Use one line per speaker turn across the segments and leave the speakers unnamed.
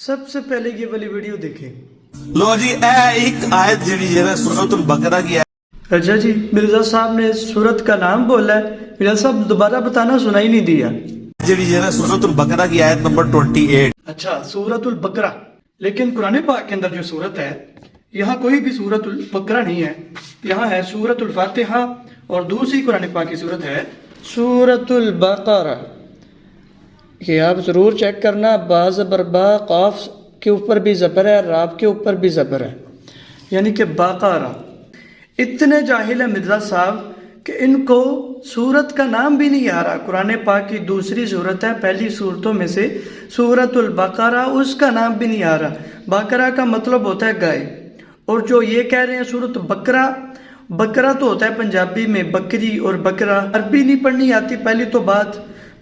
سب سے پہلے یہ والی ویڈیو دیکھیں۔
لو جی ایک آیت جڑی ہے سورۃ البقرہ کی ہے۔
اچھا جی، مرزا صاحب نے سورت کا نام بولا ہے، مرزا صاحب دوبارہ بتانا سنا ہی نہیں دیا۔
جڑی ہے سورۃ البقرہ کی آیت نمبر 28۔
اچھا، سورت البقرہ، لیکن قرآن پاک کے اندر جو سورت ہے یہاں کوئی بھی سورت البقرہ نہیں ہے، یہاں ہے سورت الفاتحہ اور دوسری قرآن پاک کی سورت ہے سورت البقرہ۔ یہ آپ ضرور چیک کرنا، با زبر با، قاف کے اوپر بھی زبر ہے، راب کے اوپر بھی زبر ہے، یعنی کہ بقرہ۔ اتنے جاہل ہیں مرزا صاحب کہ ان کو سورت کا نام بھی نہیں آ رہا۔ قرآن پاک کی دوسری سورت ہے، پہلی سورتوں میں سے سورت البقرہ، اس کا نام بھی نہیں آ رہا۔ بقرہ کا مطلب ہوتا ہے گائے، اور جو یہ کہہ رہے ہیں سورت بقرہ، بقرہ تو ہوتا ہے پنجابی میں بکری، اور بقرہ عربی نہیں پڑھنی آتی پہلی تو بات،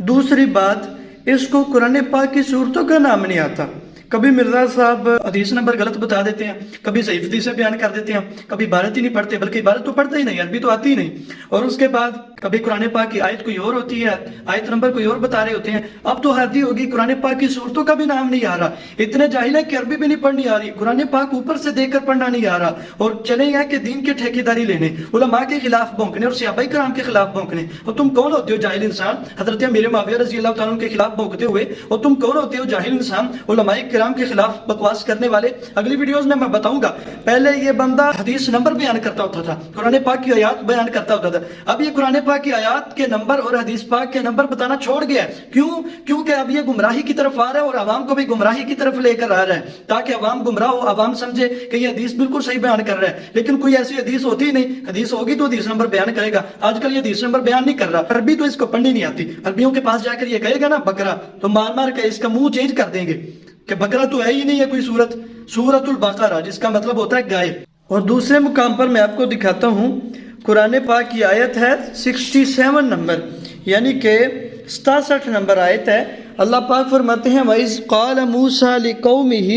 دوسری بات اس کو قرآن پاک کی سورتوں کا نام نہیں آتا۔ کبھی مرزا صاحب حدیث نمبر غلط بتا دیتے ہیں، کبھی صحیح حدیثیں بیان کر دیتے ہیں، کبھی عبارت ہی نہیں پڑھتے، بلکہ عبارت تو پڑھتا ہی نہیں، عربی تو آتی ہی نہیں، اور اس کے بعد کبھی قرآن پاک کی آیت کوئی اور ہوتی ہے، آیت نمبر کوئی اور بتا رہے ہوتے ہیں۔ اب تو حد ہی ہوگی، قرآن پاک کی سورتوں کا بھی نام نہیں آ رہا۔ اتنے جاہل ہے کہ عربی بھی نہیں پڑھنی آ رہی، قرآن پاک اوپر سے دیکھ کر پڑھنا نہیں آ رہا، اور چلے ہیں کہ دین کے ٹھیکیداری لینے، علماء کے خلاف بھونکنے اور صحابہ کرام کے خلاف بھونکنے۔ اور تم کون ہوتے ہو جاہل انسان؟ حضرت امیر معاویہ رضی اللہ تعالیٰ عنہ کے خلاف بھونکتے ہوئے، اور تم کون ہوتے ہو جاہل انسان علماء کرام کے خلاف بکواس کرنے والے؟ اگلی ویڈیوز میں بتاؤں گا۔ پہلے یہ بندہ حدیث نمبر بیان کرتا ہوتا تھا، قرآن پاک کی آیات بیان کرتا ہوتا تھا، اب یہ قرآن پاک کی آیات کے نمبر اور حدیث پاک کے نمبر بتانا چھوڑ گیا ہے۔ کیونکہ اب یہ گمراہی کی طرف آ رہا ہے، اور عوام کو بھی گمراہی کی طرف لے کر آ رہا ہے، تاکہ عوام گمراہ ہو، عوام سمجھے کہ یہ حدیث بالکل صحیح بیان کر رہا ہے۔ لیکن کوئی ایسی حدیث ہوتی ہی نہیں، حدیث ہوگی تو حدیث نمبر بیان کرے گا۔ آج کل یہ حدیث نمبر بیان نہیں کر رہا، عربی تو اس کو پڑھنی نہیں آتی، عربیوں کے پاس جا کر یہ کہے گا نا بقرہ، تو مار مار کے اس کا منہ چینج کر دیں گے کہ بقرہ تو ہے ہی نہیں ہے کوئی سورت، سورت البقرہ، جس کا مطلب ہوتا ہے گائے۔ اور دوسرے مقام پر میں آپ کو دکھاتا ہوں، قرآن پاک کی آیت ہے 67 نمبر، یعنی کہ 67 نمبر آیت ہے۔ اللہ پاک فرماتے ہیں وَإِذْ قَالَ مُوسَىٰ لِقَوْمِهِ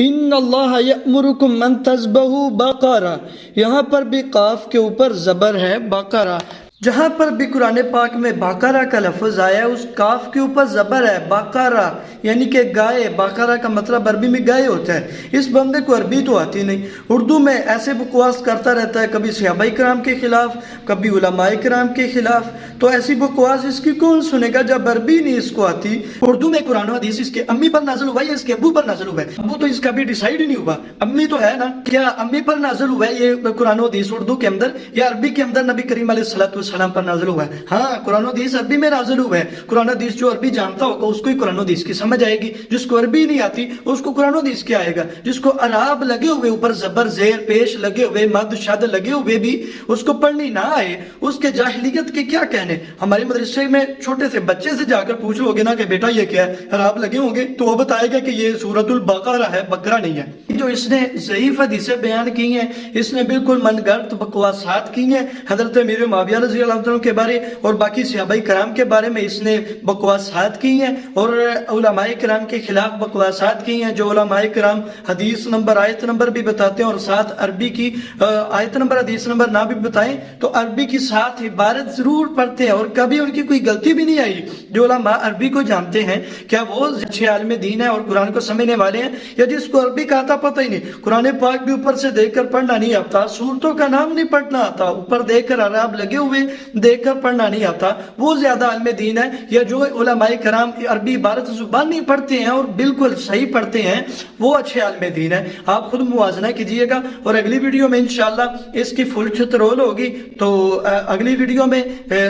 إِنَّ اللَّهَ يَأْمُرُكُمْ أَن تَذْبَحُوا بَقَرَةً، یہاں پر بھی قاف کے اوپر زبر ہے، بقرہ۔ جہاں پر بھی قرآن پاک میں بقرہ کا لفظ آیا ہے، اس کاف کے اوپر زبر ہے، بقرہ، یعنی کہ گائے۔ بقرہ کا مطلب عربی میں گائے ہوتا ہے۔ اس بندے کو عربی تو آتی نہیں، اردو میں ایسے بکواس کرتا رہتا ہے، کبھی صحابہ کرام کے خلاف، کبھی علماء کرام کے خلاف۔ تو ایسی بکواس اس کی کون سنے گا جب عربی نہیں اس کو آتی؟ اردو میں قرآن و حدیث اس کے امی پر نازل ہوا ہے یا اس کے ابو پر نازل ہوا ہے؟ ابو تو اس کا بھی ڈیسائیڈ ہی نہیں ہوا، امی تو ہے نا، کیا امی پر نازل ہوا ہے یہ قرآن و حدیث اردو کے اندر، یا عربی کے اندر نبی کریم علیہ السلام پر نازل ہوا ہے؟ ہاں، قرآن و حدیث عربی میں نازل ہوا ہے۔ قرآن و حدیث جو عربی جانتا ہوگا اس کو ہی قرآن و حدیث کی سمجھ آئے گی، جس کو عربی نہیں آتی اس کو قرآن و حدیث کیا آئے گا؟ جس کو عراب لگے ہوئے، اوپر زبر زیر پیش لگے ہوئے، مد شد لگے ہوئے بھی اس کو پڑھنی نہ آئے، اس کے جاہلیت کے کیا کہنے؟ ہمارے مدرسے میں چھوٹے سے بچے سے جا کر پوچھ لو گے نا کہ بیٹا یہ کیا ہے، عراب لگے ہوں گے تو وہ بتائے گا کہ یہ سورۃ البقرہ ہے، بقرہ نہیں ہے۔ جو اس نے ضعیف حدیثیں بیان کی ہیں، اس نے بالکل من گھڑت بکواسات کی ہیں، حضرت امیر معاویہ رضی اللہ عنہ کے بارے اور باقی صحابہ کرام کے بارے میں اس نے بکواسات کی ہیں، اور علماء کرام کے خلاف بکواسات کی ہیں۔ جو علماء کرام حدیث نمبر آیت نمبر بھی بتاتے ہیں اور ساتھ عربی کی آیت نمبر حدیث نمبر نہ بھی بتائیں تو عربی کی ساتھ عبارت ضرور پڑھتے ہیں، اور کبھی ان کی کوئی غلطی بھی نہیں آئی۔ جو علماء عربی کو جانتے ہیں، کیا وہ اچھے عالم دین ہے اور قرآن کو سمجھنے والے ہیں، یا جس کو عربی کا آتا پتہ ہی نہیں؟ قرآن پاک بھی اوپر سے دیکھ کر پڑھنا نہیں آتا، سورتوں کا نام نہیں پڑھنا آتا، اوپر دیکھ کر عراب لگے ہوئے دیکھ کر پڑھنا نہیں آتا، وہ زیادہ عالم دین ہے؟ یا جو علماء کرام عربی عبارت زبان نہیں پڑھتے ہیں اور بالکل صحیح پڑھتے ہیں، وہ اچھے عالم دین ہے؟ آپ خود موازنہ کیجئے گا، اور اگلی ویڈیو میں انشاءاللہ اس کی فل چترول ہوگی۔ تو اگلی ویڈیو میں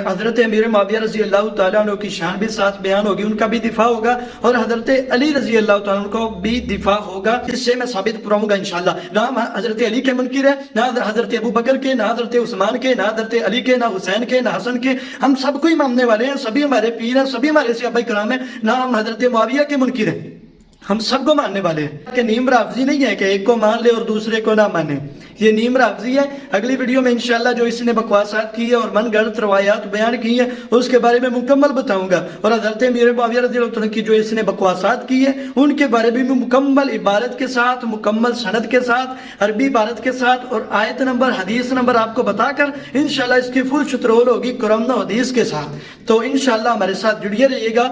حضرت امیر معاویہ رضی اللہ تعالیٰ عنہ کی شان بھی ساتھ بیان ہوگی، ان کا بھی دفاع ہوگا، اور حضرت علی رضی اللہ تعالیٰ عنہ کو بھی دفاع ہوگا، اس سے میں ثابت کراؤں گا انشاءاللہ۔ نہ حضرت علی کے منکر ہے، نہ حضرت ابو بکر کے، نہ حضرت عثمان کے، نہ حضرت علی کے، نہ حسین کے، نہ حسن کے، ہم سب کو ہی ماننے والے ہیں، سبھی ہمارے پیر ہیں، سبھی ہمارے صحابہ کرام ہیں، نہ ہم حضرت معاویہ کے منکر ہیں، ہم سب کو ماننے والے ہیں۔ کہ نیم رافضی نہیں ہے کہ ایک کو مان لے اور دوسرے کو نہ مانے، یہ نیم رافضی ہے۔ اگلی ویڈیو میں انشاءاللہ جو اس نے بکواسات کی ہے اور من گھڑت روایات بیان کی ہیں اس کے بارے میں مکمل بتاؤں گا، اور حضرت امیر معاویہ رضی اللہ عنہ کی جو اس نے بکواسات کی ہے ان کے بارے میں مکمل عبارت کے ساتھ، مکمل سند کے ساتھ، عربی عبارت کے ساتھ، اور آیت نمبر حدیث نمبر آپ کو بتا کر انشاءاللہ اس کی فل چترول ہوگی قرآن و حدیث کے ساتھ۔ تو انشاءاللہ ہمارے ساتھ جڑیے رہیے گا۔